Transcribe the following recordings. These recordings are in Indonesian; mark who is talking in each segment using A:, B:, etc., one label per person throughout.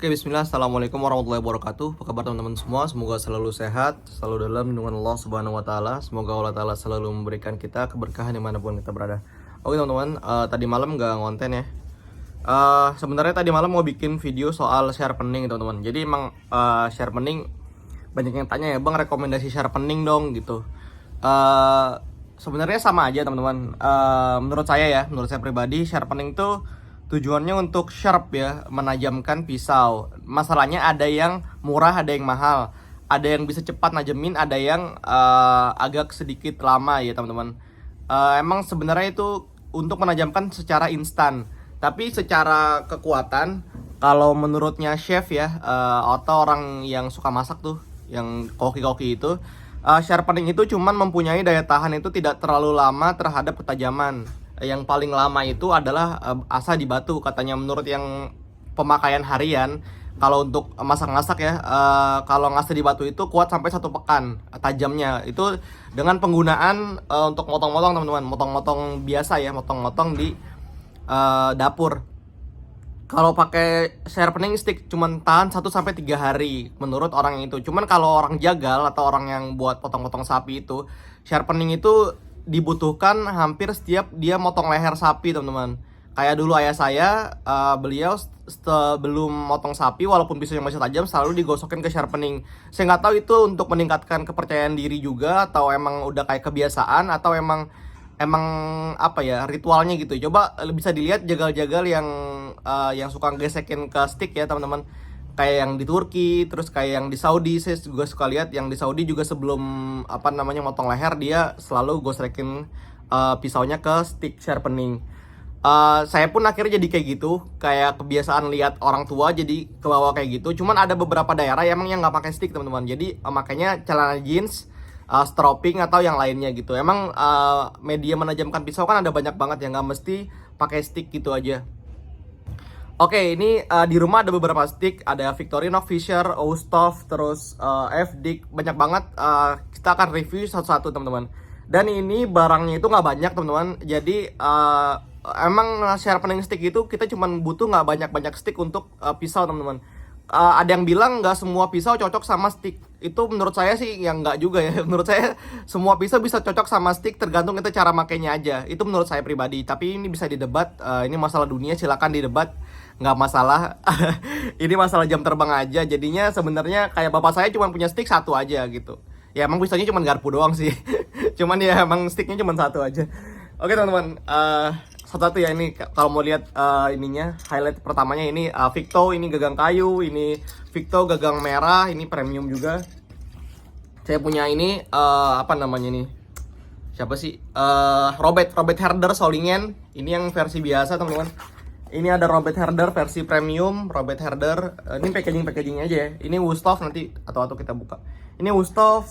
A: Oke, bismillah. Assalamualaikum warahmatullahi wabarakatuh. Apa kabar teman-teman semua? Semoga selalu sehat, selalu dalam lindungan Allah Subhanahu wa Ta'ala. Semoga Allah Ta'ala selalu memberikan kita keberkahan dimanapun kita berada. Oke teman-teman, tadi malam nggak ngonten ya. Sebenarnya tadi malam mau bikin video soal sharpening teman-teman. Jadi emang sharpening banyak yang tanya ya, bang rekomendasi sharpening dong gitu. Sebenarnya sama aja teman-teman. Menurut saya pribadi sharpening tuh tujuannya untuk sharp ya, menajamkan pisau. Masalahnya ada yang murah, ada yang mahal. Ada yang bisa cepat najemin, ada yang agak sedikit lama ya teman-teman. Emang sebenarnya itu untuk menajamkan secara instan. Tapi secara kekuatan, kalau menurutnya chef ya, atau orang yang suka masak tuh, yang koki-koki itu, sharpening itu cuman mempunyai daya tahan itu tidak terlalu lama terhadap ketajaman. Yang paling lama itu adalah asa di batu katanya, menurut yang pemakaian harian. Kalau untuk masak-masak ya, kalau ngasa di batu itu kuat sampai 1 pekan tajamnya. Itu dengan penggunaan untuk motong-motong teman-teman, motong-motong biasa ya, motong-motong di dapur. Kalau pakai sharpening stick cuman tahan 1-3 hari menurut orang itu. Cuman kalau orang jagal atau orang yang buat potong-potong sapi itu, sharpening itu dibutuhkan hampir setiap dia motong leher sapi teman-teman. Kayak dulu ayah saya, beliau sebelum motong sapi walaupun pisaunya masih tajam selalu digosokin ke sharpening. Saya nggak tahu itu untuk meningkatkan kepercayaan diri juga, atau emang udah kayak kebiasaan, atau emang apa ya, ritualnya gitu. Coba bisa dilihat jagal-jagal yang suka gesekin ke stick ya teman-teman. Kayak yang di Turki, terus kayak yang di Saudi, saya juga suka lihat yang di Saudi juga sebelum motong leher dia selalu gosrekin pisaunya ke stick sharpening. Saya pun akhirnya jadi kayak gitu, kayak kebiasaan lihat orang tua jadi ke bawah kayak gitu. Cuman ada beberapa daerah yang emang yang nggak pakai stick teman-teman, jadi makanya celana jeans, stropping atau yang lainnya gitu. Emang media menajamkan pisau kan ada banyak banget yang nggak mesti pakai stick gitu aja. Oke, ini di rumah ada beberapa stick, ada Victorinox, Fisher, Ostov, terus FDIC, banyak banget. Kita akan review satu-satu teman-teman. Dan ini barangnya itu nggak banyak teman-teman. Jadi emang sharpening stick itu kita cuma butuh nggak banyak-banyak stick untuk pisau teman-teman. Ada yang bilang nggak semua pisau cocok sama stick. Itu menurut saya sih yang nggak juga ya. Menurut saya semua pisau bisa cocok sama stick, tergantung itu cara makainya aja. Itu menurut saya pribadi. Tapi ini bisa didebat. Ini masalah dunia, silakan didebat, nggak masalah. Ini masalah jam terbang aja. Jadinya sebenarnya kayak bapak saya cuma punya stick satu aja gitu. Ya emang pisaunya cuma garpu doang sih. Cuman ya emang sticknya cuma satu aja. Oke teman-teman, satu-satu ya. Ini kalau mau lihat ininya, highlight pertamanya ini Victo, ini gagang kayu, ini Victo gagang merah, ini premium juga. Saya punya ini apa namanya nih, siapa sih, Robert Herder Solingen. Ini yang versi biasa teman-teman. Ini ada Robert Herder versi premium, Robert Herder. Ini packagingnya aja ya. Ini Wustov, nanti atau kita buka. Ini Wustov.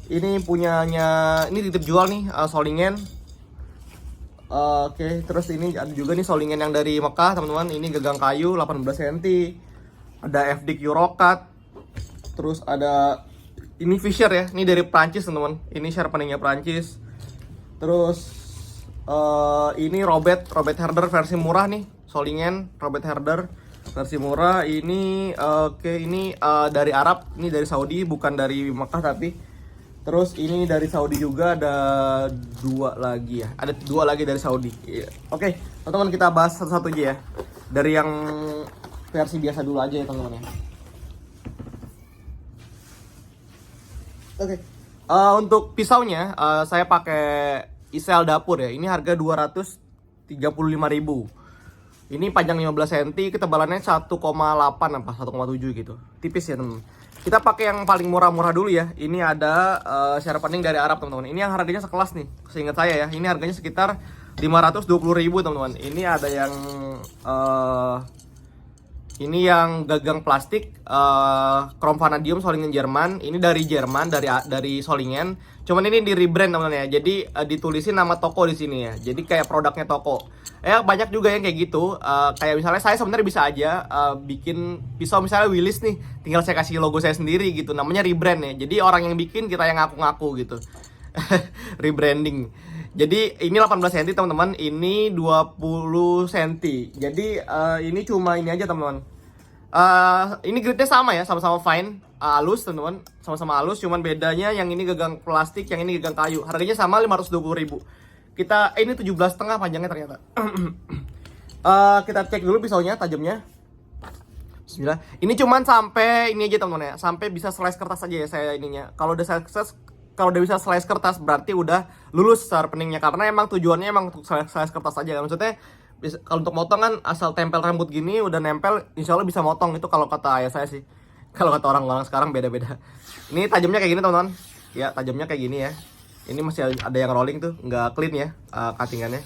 A: Ini punyanya, ini titip jual nih, Solingen. Oke, terus ini ada juga nih Solingen yang dari Mekah teman-teman. Ini gagang kayu 18 cm. Ada FDIC Eurocut. Terus ada ini Fisher ya. Ini dari Prancis teman-teman. Ini sharpeningnya Prancis. Terus ini Robert Herder versi murah nih. Solingen Robert Herder versi murah. Ini ini dari Arab. Ini dari Saudi, bukan dari Mekah tapi. Terus ini dari Saudi juga, ada 2 lagi ya. Ada 2 lagi dari Saudi. Oke, teman-teman, kita bahas satu-satu aja ya. Dari yang versi biasa dulu aja ya teman-teman ya. Oke. Untuk pisaunya saya pakai Isel dapur ya. Ini harga 235.000. Ini panjang 15 cm, ketebalannya 1,8 apa 1,7 gitu. Tipis ya teman-teman. Kita pakai yang paling murah-murah dulu ya. Ini ada sharpening dari Arab teman-teman. Ini yang harganya sekelas nih, seingat saya ya. Ini harganya sekitar 520.000 teman-teman. Ini ada yang ini yang gagang plastik, Chrome Vanadium Solingen Jerman. Ini dari Jerman, dari Solingen. Cuman ini di rebrand teman-teman ya. Jadi ditulisin nama toko di sini ya. Jadi kayak produknya toko. Ya banyak juga yang kayak gitu. Kayak misalnya saya sebenarnya bisa aja bikin pisau misalnya Willis nih, tinggal saya kasih logo saya sendiri gitu. Namanya rebrand ya. Jadi orang yang bikin, kita yang ngaku-ngaku gitu. Rebranding. Jadi ini 18 cm teman-teman, ini 20 cm. Jadi ini cuma ini aja teman-teman. Ini gridnya sama ya, sama-sama fine, halus teman-teman, sama-sama halus, cuman bedanya yang ini gagang plastik, yang ini gagang kayu. Harganya sama 520.000. Kita ini 17,5 panjangnya ternyata. Kita cek dulu pisaunya, tajamnya. Bismillah. Ini cuman sampai ini aja teman-teman ya, sampai bisa slice kertas aja ya saya ininya. Kalau udah bisa slice kertas berarti udah lulus sharpeningnya, karena emang tujuannya emang untuk slice kertas aja. Maksudnya kalau untuk motong kan asal tempel rambut gini udah nempel, insya Allah bisa motong. Itu kalau kata ayah saya sih. Kalau kata orang-orang sekarang beda-beda. Ini tajamnya kayak gini teman-teman. Ya tajamnya kayak gini ya. Ini masih ada yang rolling tuh, nggak clean ya cuttingannya.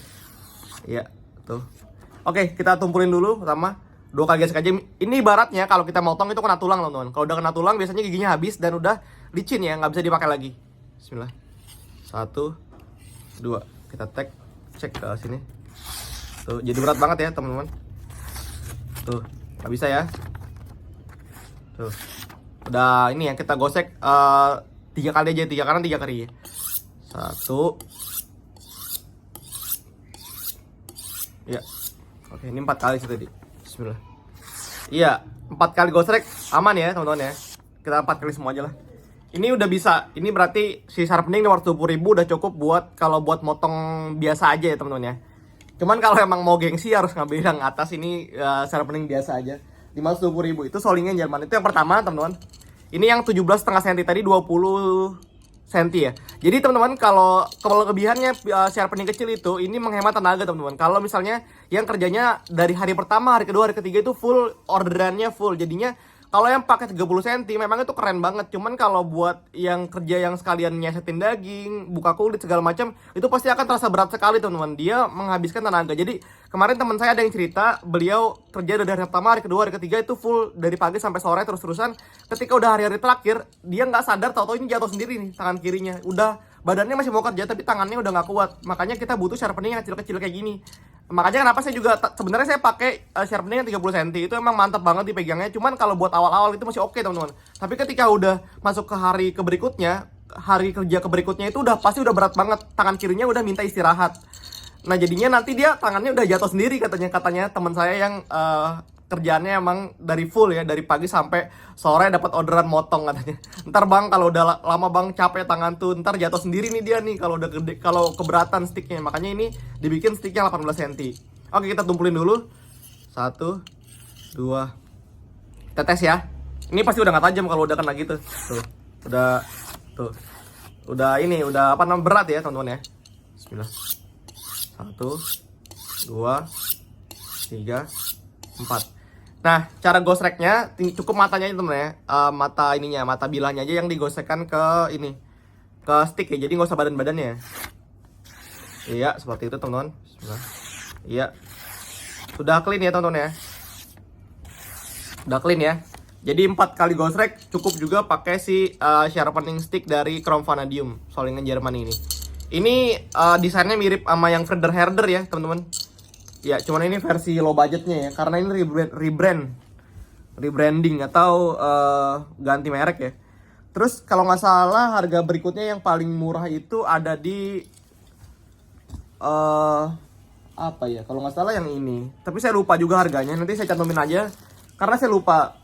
A: Ya tuh. Oke, kita tumpulin dulu pertama. 2 kali gesek aja. Ini ibaratnya kalau kita motong itu kena tulang teman-teman. Kalau udah kena tulang biasanya giginya habis dan udah licin ya, nggak bisa dipakai lagi. Bismillah. 1, 2. Kita cek ke sini. Tuh, jadi berat banget ya teman-teman. Tuh, nggak bisa ya. Tuh, udah ini ya kita gosek 3 kali aja, 3 kanan 3 kiri. 1. Ya, oke ini 4 kali sih tadi. Bismillah. Iya, 4 kali gosek aman ya teman-teman ya. Kita 4 kali semua aja lah. Ini udah bisa. Ini berarti si sharpening 520.000 udah cukup buat motong biasa aja ya teman-teman ya. Cuman kalau emang mau gengsi harus ngambil yang atas, ini sharpening biasa aja. 520.000 itu solingnya Jerman. Itu yang pertama teman-teman. Ini yang 17,5 cm tadi 20 cm ya. Jadi teman-teman kalau kelebihannya sharpening kecil itu ini menghemat tenaga teman-teman. Kalau misalnya yang kerjanya dari hari pertama, hari kedua, hari ketiga itu full orderannya full. Jadinya kalau yang pakai 30 cm memang itu keren banget. Cuman kalau buat yang kerja yang sekalian nyesetin daging, buka kulit segala macam, itu pasti akan terasa berat sekali teman-teman. Dia menghabiskan tenaga. Jadi kemarin teman saya ada yang cerita, beliau kerja dari hari pertama, hari kedua, hari ketiga itu full dari pagi sampai sore terus-terusan. Ketika udah hari-hari terakhir, dia nggak sadar tahu-tahu ini jatuh sendiri nih tangan kirinya. Udah badannya masih mau kerja tapi tangannya udah nggak kuat. Makanya kita butuh sharpening yang kecil-kecil kayak gini. Makanya kenapa saya juga sebenarnya saya pakai sharpening yang 30 cm itu emang mantap banget dipegangnya. Cuman kalau buat awal-awal itu masih oke teman-teman. Tapi ketika udah masuk ke hari berikutnya, hari kerja berikutnya itu udah pasti udah berat banget. Tangan kirinya udah minta istirahat. Nah jadinya nanti dia tangannya udah jatuh sendiri katanya teman saya yang kerjaannya emang dari full ya, dari pagi sampai sore dapat orderan motong katanya. Ntar bang kalau udah lama bang capek tangan tuh, ntar jatuh sendiri nih dia nih kalau udah gede, kalau keberatan sticknya. Makanya ini dibikin sticknya 18 cm. Oke kita tumpulin dulu. 1, 2. Tetes ya. Ini pasti udah nggak tajam kalau udah kena gitu. Tuh, udah ini udah apa namanya berat ya teman-teman ya. Bismillah. 1, 2, 3, 4. Nah, cara gosreknya cukup matanya itu teman ya. Mata ininya, mata bilahnya aja yang digosekkan ke ini. Ke stick ya. Jadi nggak usah badan-badannya. Iya, seperti itu teman-teman. Iya. Sudah clean ya teman-teman ya. Udah clean ya. Jadi 4 kali gosrek cukup juga pakai si sharpening stick dari Chrome Vanadium solingan Jerman ini. Ini desainnya mirip sama yang Fredder Herder ya teman-teman. Ya, cuman ini versi low budgetnya ya, karena ini rebranding atau ganti merek ya. Terus kalau nggak salah harga berikutnya yang paling murah itu ada di apa ya? Kalau nggak salah yang ini. Tapi saya lupa juga harganya. Nanti saya cantumin aja, karena saya lupa.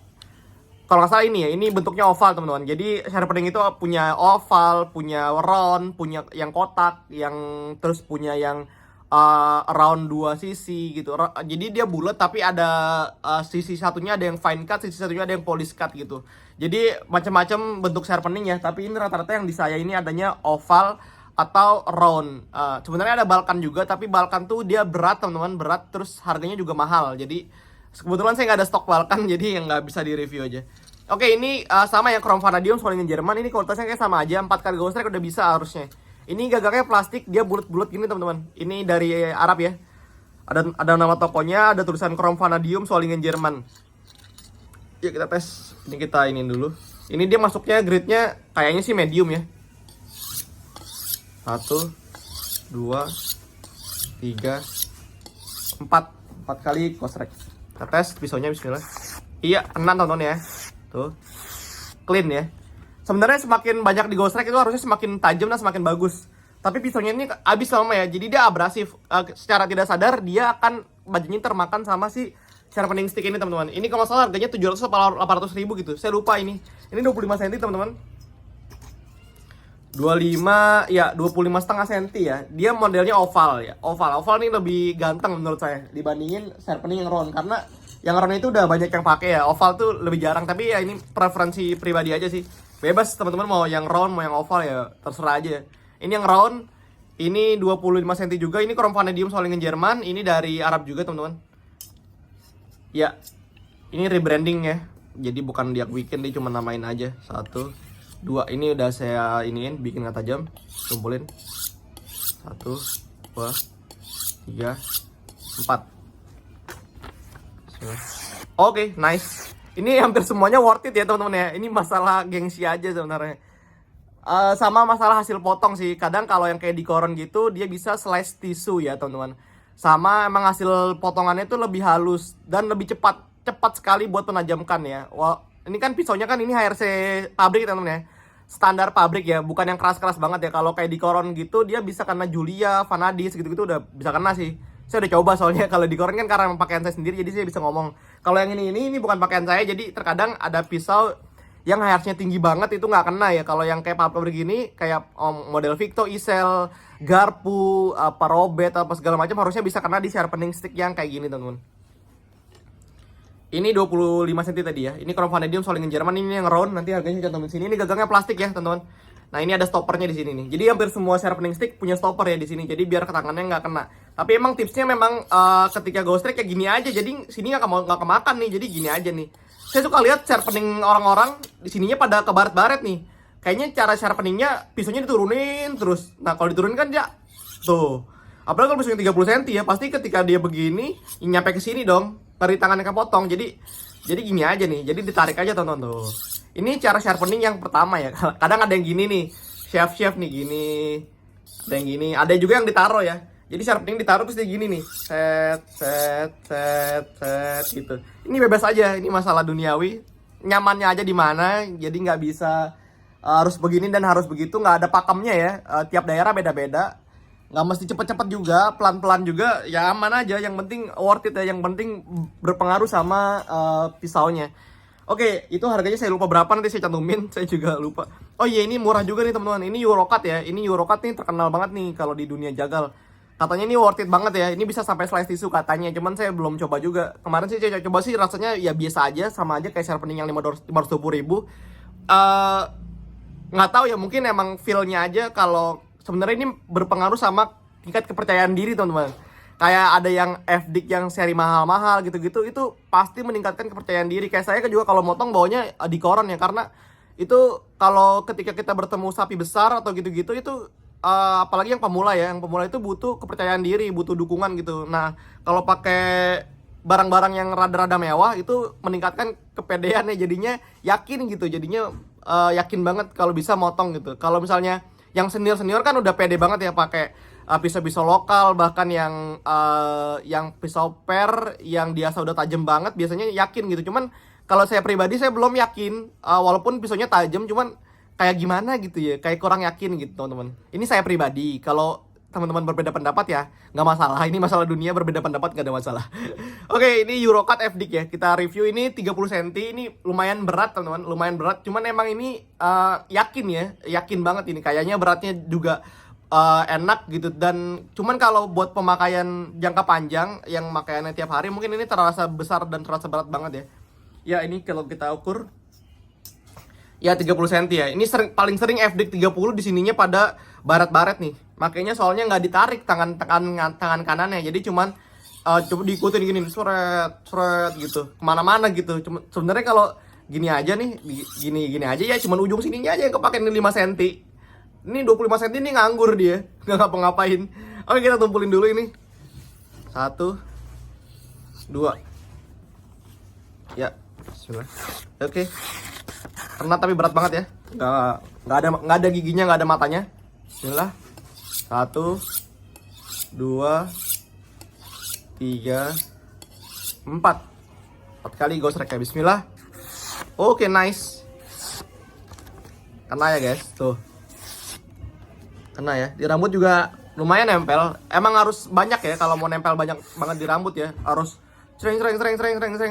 A: Kalau nggak salah ini ya, ini bentuknya oval teman-teman. Jadi sharpening itu punya oval, punya round, punya yang kotak, yang terus punya yang around 2 sisi gitu. Jadi dia bulat tapi ada sisi satunya ada yang fine cut, sisi satunya ada yang polish cut gitu. Jadi macam-macam bentuk sharpening ya, tapi ini rata-rata yang di saya ini adanya oval atau round. Sebenarnya ada balkan juga, tapi balkan tuh dia berat teman-teman, berat terus harganya juga mahal. Jadi kebetulan saya nggak ada stok balkan jadi yang nggak bisa di review aja. Oke, ini sama yang Chrome Vanadium soalnya Jerman. Ini kualitasnya kayak sama aja, 4 kali gosrek udah bisa harusnya. Ini gagangnya plastik, dia bulat-bulat gini teman-teman. Ini dari Arab ya. Ada nama tokonya, ada tulisan Chrome Vanadium Solingen Jerman. Yuk kita tes. Ini kita ini dulu. Ini dia masuknya grade-nya kayaknya sih medium ya. 1, 2, 3, 4 kali gosrek. Kita tes pisaunya bismillah. Iya, kena teman-teman ya. Tuh. Clean ya. Sebenarnya semakin banyak digosrek itu harusnya semakin tajam dan semakin bagus. Tapi pisaunya ini habis lama ya. Jadi dia abrasif. Secara tidak sadar dia akan bajunya termakan sama si sharpening stick ini teman-teman. Ini kalau salah harganya 700 atau 800 ribu gitu, saya lupa ini 25 cm teman-teman. 25,5 cm ya. Dia modelnya oval ya. Oval ini lebih ganteng menurut saya dibandingin sharpening yang round, karena yang round itu udah banyak yang pakai ya. Oval tuh lebih jarang, tapi ya ini preferensi pribadi aja sih. Bebas teman-teman mau yang round mau yang oval ya, terserah aja. Ini yang round, ini 25 cm juga. Ini Chrome Vanadium Solingen Jerman, ini dari Arab juga teman-teman. Ya. Ini rebranding ya. Jadi bukan Diak Weekend, dia cuma namain aja. 1 2, ini udah saya iniin, bikin kata jam, kumpulin 1 2 3 4. Oke, nice. Ini hampir semuanya worth it ya teman-teman ya. Ini masalah gengsi aja sebenarnya. Sama masalah hasil potong sih. Kadang kalau yang kayak di koron gitu dia bisa slice tisu ya teman-teman. Sama emang hasil potongannya itu lebih halus dan lebih cepat sekali buat menajamkan ya. Wah, ini kan pisaunya kan ini HRC pabrik teman-teman ya. Standar pabrik ya, bukan yang keras-keras banget ya. Kalau kayak di koron gitu dia bisa kena Julia, Vanadis gitu-gitu udah bisa kena sih. Saya udah coba soalnya kalau di koron kan karena pakaian saya sendiri jadi saya bisa ngomong. Kalau yang ini bukan pakaian saya, jadi terkadang ada pisau yang HRC-nya tinggi banget itu nggak kena ya. Kalau yang kayak pabrik gini kayak model Victo, Isel, Garpu, apa Robet apa segala macam harusnya bisa kena di sharpening stick yang kayak gini teman-teman. Ini 25 cm tadi ya. Ini Chrome Vanadium Solingen Jerman, ini yang round, nanti harganya saya cantumin sini. Ini gagangnya plastik ya, teman-teman. Nah, ini ada stoppernya di sini nih. Jadi hampir semua sharpening stick punya stopper ya di sini. Jadi biar ke tangannya nggak kena. Tapi emang tipsnya memang ketika ghost trick kayak gini aja. Jadi sini nggak kemakan nih. Jadi gini aja nih. Saya suka lihat sharpening orang-orang di sininya pada kebaret-baret nih. Kayaknya cara sharpeningnya pisaunya diturunin terus. Nah, kalau diturunin kan dia tuh. Apalagi kalau pisaunya 30 cm ya, pasti ketika dia begini nyampe ke sini dong. Dari tangannya kepotong, jadi gini aja nih, jadi ditarik aja teman-teman tuh. Ini cara sharpening yang pertama ya. Kadang ada yang gini nih, chef nih gini, ada yang gini, ada juga yang ditaruh ya. Jadi sharpening ditaruh terus dia gini nih, set gitu. Ini bebas aja, ini masalah duniawi, nyamannya aja di mana, jadi nggak bisa harus begini dan harus begitu, nggak ada pakemnya ya. Tiap daerah beda-beda. Nggak mesti cepet-cepet juga, pelan-pelan juga, ya aman aja. Yang penting worth it ya, yang penting berpengaruh sama pisaunya. Oke, itu harganya saya lupa berapa, nanti saya cantumin, saya juga lupa. Oh iya, ini murah juga nih teman-teman, ini Eurocut ya. Ini Eurocut nih terkenal banget nih kalau di dunia jagal. Katanya ini worth it banget ya, ini bisa sampai slice tisu katanya, cuman saya belum coba juga. Kemarin sih saya coba sih, rasanya ya biasa aja, sama aja kayak sharpening yang 520 ribu. Nggak tahu ya, mungkin emang feel-nya aja. Kalau sebenarnya ini berpengaruh sama tingkat kepercayaan diri teman-teman. Kayak ada yang FDIC yang seri mahal-mahal gitu-gitu, itu pasti meningkatkan kepercayaan diri. Kayak saya juga kalau motong bawanya di koron ya, karena itu kalau ketika kita bertemu sapi besar atau gitu-gitu itu apalagi yang pemula ya, yang pemula itu butuh kepercayaan diri, butuh dukungan gitu. Nah, kalau pakai barang-barang yang rada-rada mewah itu meningkatkan kepedean ya, jadinya yakin gitu, jadinya yakin banget kalau bisa motong gitu. Kalau misalnya yang senior kan udah pede banget ya pakai pisau-pisau lokal, bahkan yang pisau per yang biasa udah tajam banget biasanya yakin gitu. Cuman kalau saya pribadi saya belum yakin, walaupun pisaunya tajam cuman kayak gimana gitu ya, kayak kurang yakin gitu teman-teman. Ini saya pribadi. Kalau teman-teman berbeda pendapat ya nggak masalah, ini masalah dunia, berbeda pendapat nggak ada masalah. Oke, ini Eurocut FDIC ya, kita review. Ini 30 cm, ini lumayan berat teman-teman, lumayan berat, cuman emang ini yakin banget ini, kayaknya beratnya juga enak gitu. Dan cuman kalau buat pemakaian jangka panjang yang makaiannya tiap hari mungkin ini terasa besar dan terasa berat banget ya. Ya ini kalau kita ukur ya 30 cm ya. Ini paling sering FDIC 30 di sininya pada baret-baret nih. Makanya soalnya nggak ditarik tangan kanannya. Jadi cuman coba diikutin gini, seret gitu, kemana-mana gitu. Cuma sebenarnya kalau gini aja nih, gini aja ya, cuman ujung sininya aja yang kepake nih 5 cm. Ini 25 cm ini nganggur dia, nggak ngapa-ngapain. Oke, kita tumpulin dulu ini. 1 2. Ya, bismillah. Oke. Karena tapi berat banget ya. Nggak ada giginya, nggak ada matanya. Bismillah. 1 2 3 4 kali ghost rek ya. Bismillah. Oke, nice. Kena ya guys, tuh. Kena ya. Di rambut juga lumayan nempel. Emang harus banyak ya kalau mau nempel banyak banget di rambut ya. Harus sering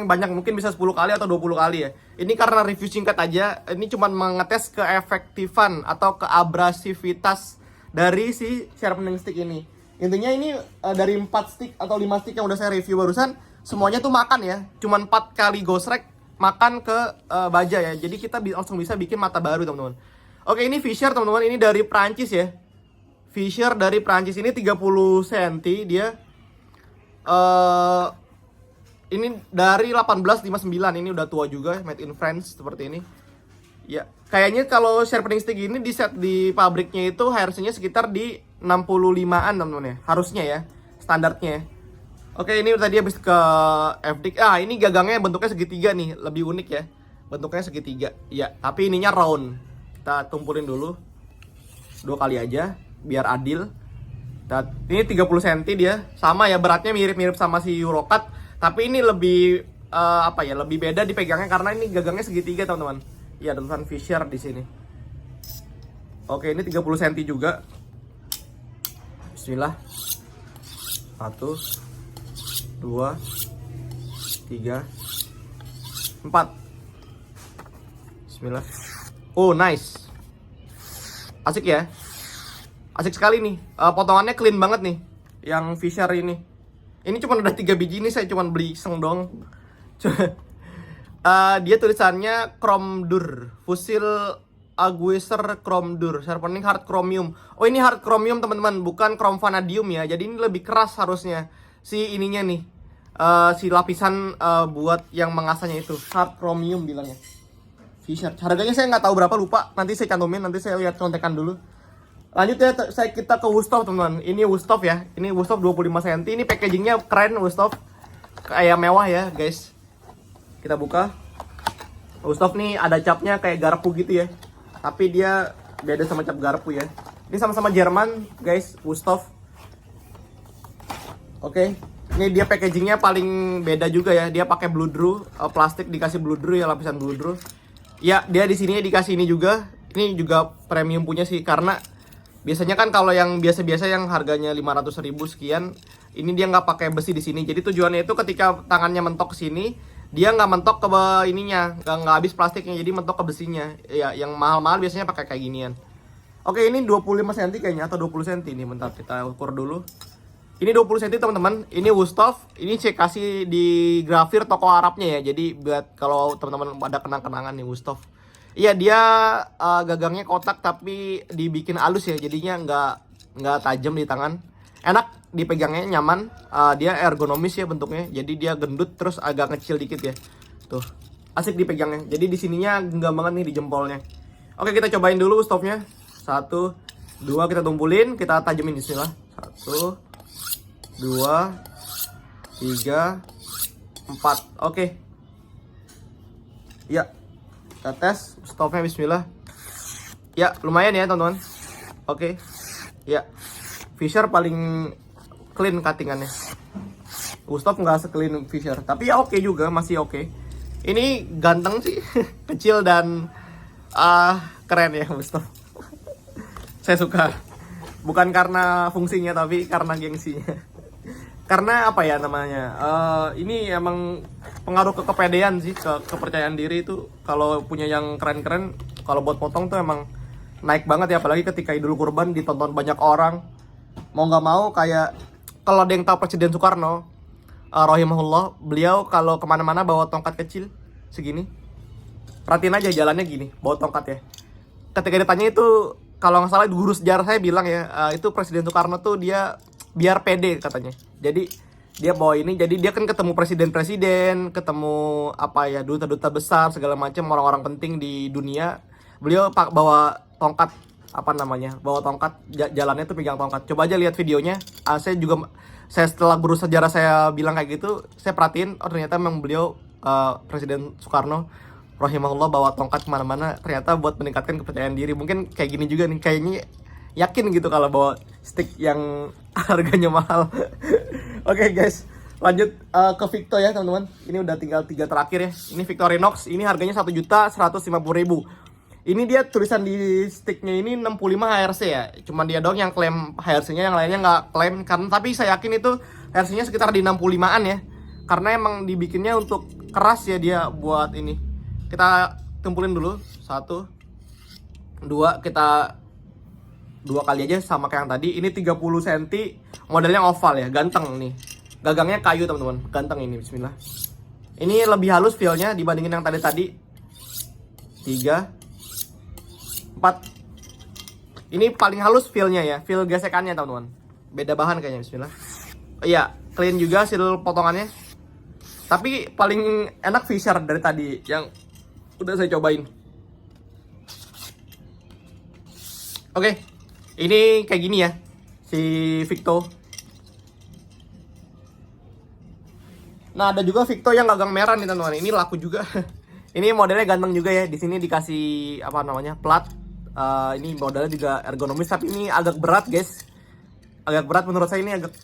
A: banyak, mungkin bisa 10 kali atau 20 kali ya. Ini karena review singkat aja, ini cuma mengetes keefektifan atau keabrasivitas dari si sharpening stick ini. Intinya ini dari 4 stick atau 5 stick yang udah saya review barusan, semuanya tuh makan ya. Cuman 4 kali gosrek makan ke baja ya. Jadi kita langsung bisa bikin mata baru teman-teman. Oke, ini Fisher teman-teman, ini dari Prancis ya. Fisher dari Prancis, ini 30 cm dia. Ini dari 1859, ini udah tua juga, made in France seperti ini. Ya, kayaknya kalau sharpening stick ini di set di pabriknya itu harusnya sekitar di 65-an teman-teman ya. Harusnya ya, standarnya ya. Oke, ini tadi habis ke FD. Ini gagangnya bentuknya segitiga nih, lebih unik ya. Bentuknya segitiga. Ya, tapi ininya round. Kita tumpulin dulu. 2 kali aja biar adil. Ini 30 cm dia. Sama ya, beratnya mirip-mirip sama si Eurocut. Tapi ini lebih lebih beda dipegangnya karena ini gagangnya segitiga, teman-teman. Iya, tulisan Fisher di sini. Oke, ini 30 cm juga. Bismillah. 1 2 3 4. Bismillah. Oh, nice. Asik ya. Asik sekali nih. Potongannya clean banget nih yang Fisher ini. Ini cuma ada 3 biji, ini saya cuma beli iseng dong. Dia tulisannya Chrome Dur, Fusil Aguizer Chrome Dur, Sharpening Hard Chromium. Oh, ini hard chromium teman-teman, bukan chrome vanadium ya. Jadi ini lebih keras harusnya si ininya nih. Si lapisan buat yang mengasahnya itu hard chromium bilangnya. Fisher. Harganya saya nggak tahu berapa, lupa. Nanti saya cantumin, nanti saya lihat contekan dulu. Lanjut ya, kita ke Wusthof teman-teman. Ini Wusthof ya. Ini Wusthof 25 cm. Ini packagingnya keren Wusthof. Kayak mewah ya guys. Kita buka. Wusthof nih ada capnya kayak garpu gitu ya. Tapi dia beda sama cap garpu ya. Ini sama-sama Jerman guys, Wusthof. Oke. Ini dia packagingnya paling beda juga ya. Dia pakai blood drew, plastik dikasih blood drew ya, lapisan blood drew. Ya, dia di sini dikasih ini juga. Ini juga premium punya sih, karena biasanya kan kalau yang biasa-biasa yang harganya 500.000 sekian, ini dia nggak pakai besi di sini. Jadi tujuannya itu ketika tangannya mentok ke sini, dia nggak mentok ke ininya, nggak habis plastiknya, jadi mentok ke besinya. Ya, yang mahal-mahal biasanya pakai kayak ginian. Oke, ini 25 cm kayaknya atau 20 cm nih. Bentar kita ukur dulu. Ini 20 cm teman-teman. Ini Wusthof. Ini saya kasih di grafir toko Arabnya ya. Jadi buat kalau teman-teman ada kenang-kenangan nih Wusthof. Iya, dia gagangnya kotak tapi dibikin halus ya, jadinya nggak tajam di tangan. Enak dipegangnya, nyaman. Dia ergonomis ya bentuknya, jadi dia gendut terus agak kecil dikit ya. Tuh, asik dipegangnya. Jadi di sininya genggam banget nih di jempolnya. Oke, kita cobain dulu stopnya. 1 2 kita tumpulin, kita tajamin, bismillah. 1 2 3 4. Oke. Ya. Kita tes stopnya, bismillah. Ya, lumayan ya teman-teman. Oke. Ya, Fisher paling clean cuttingannya. Wusthof nggak se-clean Fisher, tapi ya oke juga, masih oke. Ini ganteng sih. Kecil dan keren ya Wusthof. Saya suka. Bukan karena fungsinya, tapi karena gengsinya. Karena apa ya namanya, ini emang pengaruh ke kepedean sih, ke kepercayaan diri itu. Kalau punya yang keren-keren, kalau buat potong tuh emang naik banget ya. Apalagi ketika Idul Kurban ditonton banyak orang. Mau nggak mau, kayak kalau ada yang tahu Presiden Soekarno, rahimahullah, beliau kalau kemana-mana bawa tongkat kecil segini. Perhatiin aja jalannya gini, bawa tongkat ya. Ketika ditanya itu, kalau nggak salah guru sejarah saya bilang ya, itu Presiden Soekarno tuh dia biar pede katanya. Jadi dia bawa ini, jadi dia kan ketemu presiden-presiden, ketemu apa ya, duta-duta besar segala macam, orang-orang penting di dunia. Beliau bawa tongkat, apa namanya, bawa tongkat, jalannya tuh pegang tongkat. Coba aja lihat videonya. Saya setelah guru sejarah saya bilang kayak gitu, saya perhatiin, oh ternyata memang beliau Presiden Soekarno rahimahullah bawa tongkat kemana-mana, ternyata buat meningkatkan kepercayaan diri. Mungkin kayak gini juga nih, kayaknya yakin gitu kalau bawa stick yang harganya mahal. Oke guys, lanjut ke Victo ya teman-teman. Ini udah tinggal 3 terakhir ya. Ini Victorinox, ini harganya 1.150.000. Ini dia tulisan di sticknya ini 65 HRC ya. Cuman dia dong yang klaim HRC-nya, yang lainnya nggak klaim. Karena tapi saya yakin itu HRC-nya sekitar di 65-an ya. karena emang dibikinnya untuk keras ya dia buat ini. Kita tumpulin dulu, 1, 2, kita 2 kali aja sama kayak yang tadi. Ini 30 cm, modelnya oval ya, ganteng nih. Gagangnya kayu teman-teman, ganteng ini, bismillah. Ini lebih halus feel-nya dibandingin yang tadi. 3, 4. Ini paling halus feel-nya ya, feel gesekannya teman-teman. Beda bahan kayaknya, bismillah. Iya, clean juga hasil potongannya. Tapi paling enak Fisher dari tadi yang udah saya cobain. Oke, ini kayak gini ya si Victo. Nah, ada juga Victo yang gagang merah nih teman-teman. Ini laku juga. Ini modelnya ganteng juga ya. Di sini dikasih apa namanya? Plat. Ini modelnya juga ergonomis, tapi ini agak berat, guys. Agak berat menurut saya, ini agak.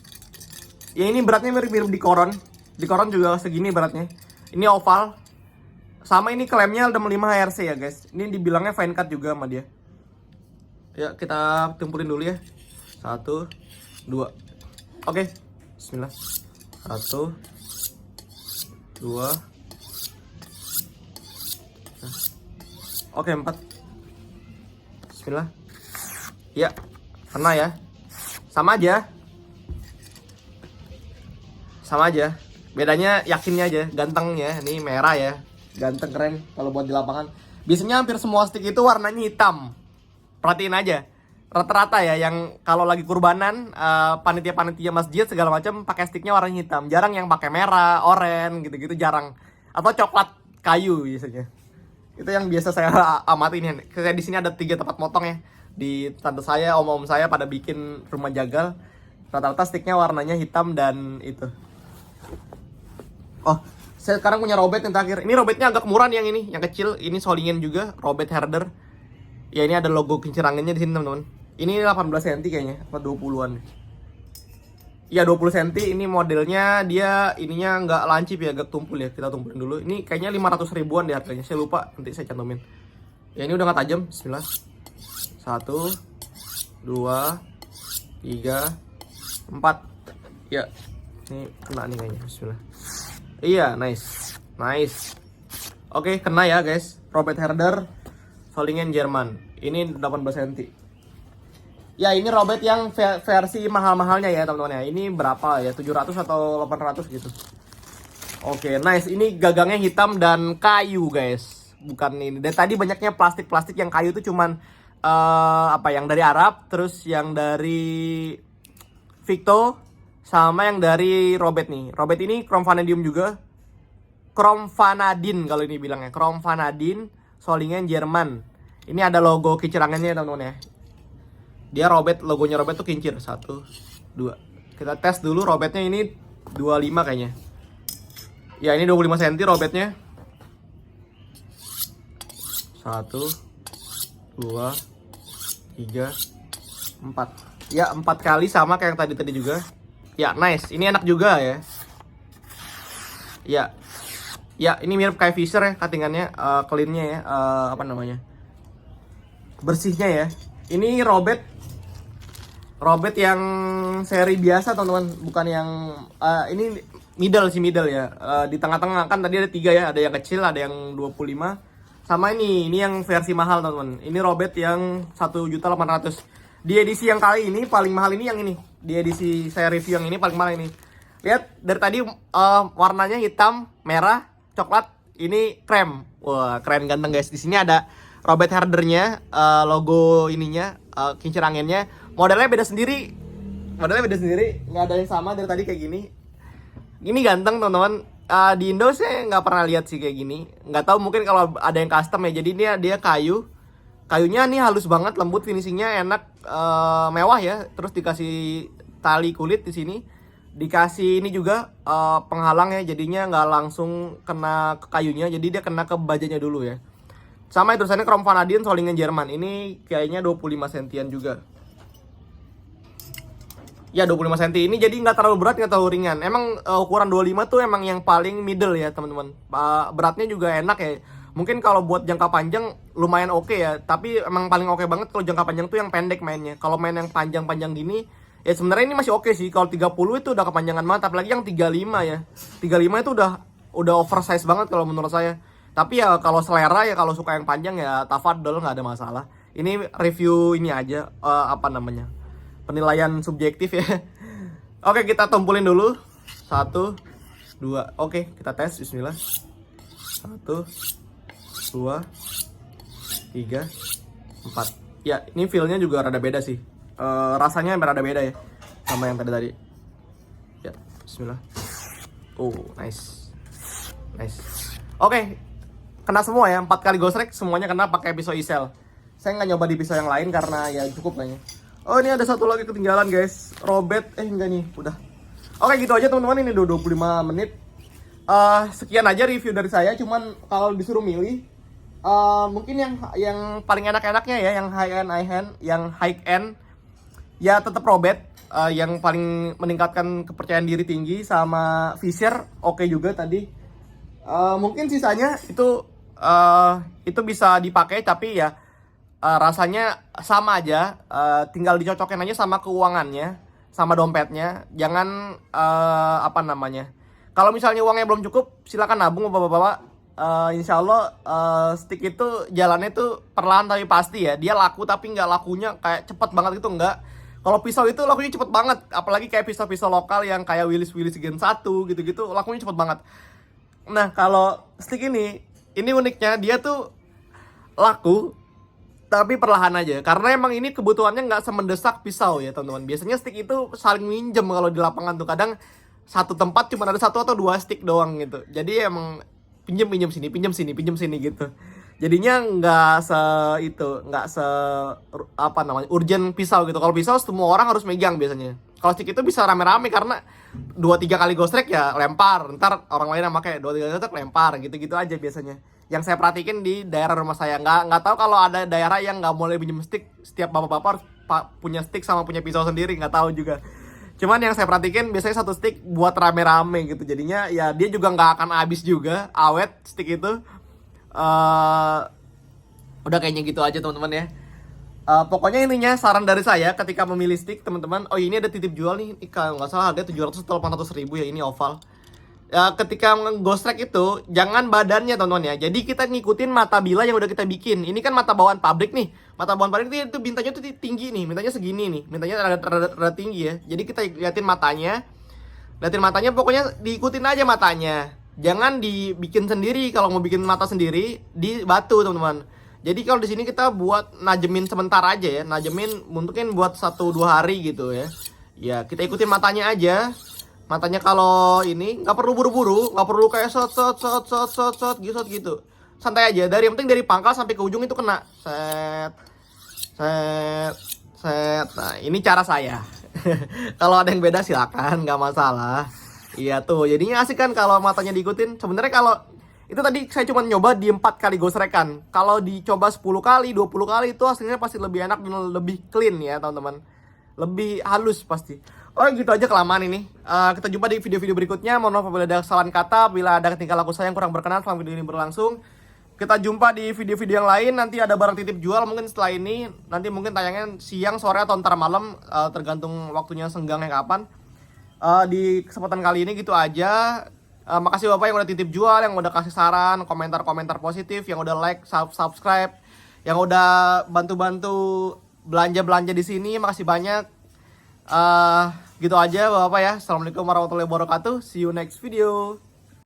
A: Ya ini beratnya mirip-mirip di Coron. Di Coron juga segini beratnya. Ini oval. Sama ini klemnya ada 5 HRC ya, guys. Ini dibilangnya fine cut juga sama dia. Ya, kita tumpulin dulu ya. 1, 2. Oke. Bismillah. 1, 2. Oke, 4. Bismillah. Ya, kena ya. Sama aja. Sama aja. Bedanya yakinnya aja, ganteng ya. Ini merah ya. Ganteng, keren kalau buat di lapangan. Biasanya hampir semua stick itu warnanya hitam. Perhatiin aja. Rata-rata ya yang kalau lagi kurbanan, panitia-panitia masjid segala macam pakai sticknya warnanya hitam. Jarang yang pakai merah, oranye gitu-gitu, jarang. Atau coklat kayu biasanya. Itu yang biasa saya amati ini. Kayak di sini ada 3 tempat motong ya. Di tante saya, om-om saya pada bikin rumah jagal. Rata-rata sticknya warnanya hitam dan itu. Oh, saya sekarang punya robet yang terakhir. Ini robetnya agak murah nih yang ini, yang kecil. Ini solingen juga, robet herder. Ya ini ada logo kincir anginnya di sini teman-teman. Ini 18 cm kayaknya, apa 20-an. Iya 20 cm, ini modelnya dia ininya nggak lancip ya, agak tumpul ya. Kita tumpulin dulu. Ini kayaknya 500 ribuan deh harganya. Saya lupa, nanti saya cantumin. Ya ini udah nggak tajam, bismillah. 1, 2, 3, 4. Ya, ini kena nih kayaknya, bismillah. Iya, nice. Nice. Oke, kena ya guys. Robert Herder Solingen Jerman. Ini 18 cm. Ya, ini robot yang versi mahal-mahalnya ya, teman-teman ya. Ini berapa ya? 700 atau 800 gitu. Oke, nice. Ini gagangnya hitam dan kayu, guys. Bukan ini. Dan tadi banyaknya plastik-plastik, yang kayu itu cuman apa yang dari Arab, terus yang dari Victo, sama yang dari Robet nih. Robet ini chrome vanadium juga. Chrome vanadin kalau ini bilangnya. Chrome vanadin Solingen Jerman. Ini ada logo kincir anginnya teman-teman ya. Dia Robet, logonya Robet tuh kincir. 1, 2. Kita tes dulu Robetnya, ini 25 kayaknya. Ya ini 25 cm Robetnya. 1, 2, 3, 4. Ya 4 kali sama kayak yang tadi juga. Ya, nice. Ini enak juga ya. Ya. Ya, ini mirip kayak Fisher ya, cuttingannya, cleannya ya, apa namanya? Bersihnya ya. Ini Robet yang seri biasa, teman-teman, bukan yang ini middle ya. Di tengah-tengah kan tadi ada 3 ya, ada yang kecil, ada yang 25. Sama ini yang versi mahal, teman-teman. Ini Robet yang 1.800.000. Di edisi yang kali ini paling mahal ini yang ini. Di edisi saya review yang ini paling mahal ini. Lihat dari tadi warnanya hitam, merah, coklat, ini krem. Wah, keren ganteng guys. Di sini ada Robert Herdernya, logo ininya, kincir anginnya. Modelnya beda sendiri. Nggak ada yang sama dari tadi kayak gini. Ini ganteng teman-teman. Di Indo saya nggak pernah lihat sih kayak gini. Nggak tahu, mungkin kalau ada yang custom ya. Jadi dia kayu. Kayunya nih halus banget, lembut, finishingnya enak, mewah ya. Terus dikasih tali kulit di sini, dikasih ini juga penghalang ya. Jadinya nggak langsung kena ke kayunya, jadi dia kena ke bajanya dulu ya. Sama itu tulisannya Chrome Vanadin Solingen Jerman. Ini kayaknya 25 sentian juga. Ya 25 cm ini, jadi nggak terlalu berat, nggak terlalu ringan. Emang ukuran 25 tuh emang yang paling middle ya teman-teman. Beratnya juga enak ya. Mungkin kalau buat jangka panjang lumayan oke ya, tapi emang paling oke banget kalau jangka panjang tuh yang pendek mainnya. Kalau main yang panjang-panjang gini, Ya sebenarnya ini masih oke sih. Kalau 30 itu udah kepanjangan banget, apalagi yang 35 ya. 35 itu udah oversize banget kalau menurut saya. Tapi ya kalau selera ya, kalau suka yang panjang ya tafadhol, nggak ada masalah. Ini review ini aja, apa namanya, penilaian subjektif ya. Oke, kita tumpulin dulu. 1, 2. Oke, kita tes. Bismillah. 1, 2, 3, 4. Ya, ini feel-nya juga rada beda sih. Rasanya rada beda ya sama yang tadi. Ya, bismillah. Oh, nice. Oke, kena semua ya. 4 kali ghost rake semuanya kena pakai pisau isel. Saya nggak nyoba di pisau yang lain karena ya cukup kayaknya. Oh, ini ada satu lagi ketinggalan guys. Robet, enggak nih, udah. Oke, gitu aja teman-teman, ini udah 25 menit. Sekian aja review dari saya. Cuman kalau disuruh milih, mungkin yang paling enak-enaknya ya, yang high end ya tetap Robet. Yang paling meningkatkan kepercayaan diri tinggi, sama Fisher oke juga tadi. Mungkin sisanya itu bisa dipakai, tapi ya rasanya sama aja. Tinggal dicocokin aja sama keuangannya, sama dompetnya. Jangan apa namanya, kalau misalnya uangnya belum cukup, silakan nabung bapak-bapak. Insya Allah stick itu jalannya tuh perlahan tapi pasti ya. Dia laku tapi nggak lakunya kayak cepet banget gitu, nggak. Kalau pisau itu lakunya cepet banget, apalagi kayak pisau-pisau lokal yang kayak Willis Gen 1 gitu-gitu, lakunya cepet banget. Nah, kalau stick ini uniknya dia tuh laku tapi perlahan aja, karena emang ini kebutuhannya nggak semendesak pisau ya teman-teman. Biasanya stick itu saling minjem kalau di lapangan tuh, kadang satu tempat cuma ada 1 atau 2 stick doang gitu. Jadi emang pinjem sini gitu. Jadinya nggak se apa namanya, urgent pisau gitu. Kalau pisau semua orang harus megang biasanya. Kalau stick itu bisa rame-rame karena 2-3 kali ghost rake ya lempar, ntar orang lain yang pakai 2-3 kali ghost rake lempar, gitu-gitu aja biasanya. Yang saya perhatikan di daerah rumah saya, nggak tahu kalau ada daerah yang nggak boleh pinjem stick, setiap bapak-bapak harus punya stick sama punya pisau sendiri, nggak tahu juga. Cuman yang saya perhatikan biasanya satu stick buat rame-rame gitu, jadinya ya dia juga nggak akan habis juga, awet stick itu. Udah kayaknya gitu aja teman-teman ya. Pokoknya intinya saran dari saya ketika memilih stick teman-teman. Oh, ini ada titip jual nih, kalau nggak salah harga 700 atau 800 ribu ya, ini oval. Ya, ketika ghost rake itu jangan badannya teman-teman ya. Jadi kita ngikutin mata bila yang udah kita bikin. Ini kan mata bawaan pabrik nih. Mata bawaan pabrik itu bintanya tuh tinggi nih, mintanya segini nih, mintanya rada tinggi ya. Jadi kita liatin matanya. Pokoknya diikutin aja matanya. Jangan dibikin sendiri. Kalau mau bikin mata sendiri di batu teman-teman. Jadi kalau di sini kita buat najemin sebentar aja ya. Najemin mungkin buat 1-2 hari gitu ya. Ya, kita ikutin matanya aja. Matanya kalau ini nggak perlu buru-buru, nggak perlu kayak shot gitu. Santai aja. Yang penting dari pangkal sampai ke ujung itu kena. Set. Nah, ini cara saya. Kalau ada yang beda silakan, nggak masalah. Iya tuh, jadinya asik kan kalau matanya diikutin. Sebenarnya kalau itu tadi saya cuma nyoba di 4 kali ghost rake-an. Kalau dicoba 10 kali, 20 kali itu hasilnya pasti lebih enak dan lebih clean ya teman-teman. Lebih halus pasti. Oh, gitu aja kelamaan ini. Kita jumpa di video-video berikutnya. Mohon maaf apabila ada kesalahan kata, bila ada tingkah laku saya yang kurang berkenan selama video ini berlangsung. Kita jumpa di video-video yang lain. Nanti ada barang titip jual mungkin setelah ini. Nanti mungkin tayangnya siang, sore, atau ntar malam, tergantung waktunya senggangnya kapan. Di kesempatan kali ini gitu aja. Makasih Bapak yang udah titip jual, yang udah kasih saran, komentar-komentar positif, yang udah like, subscribe, yang udah bantu-bantu belanja-belanja di sini. Makasih banyak. Gitu aja Bapak ya. Assalamualaikum warahmatullahi wabarakatuh. See you next video.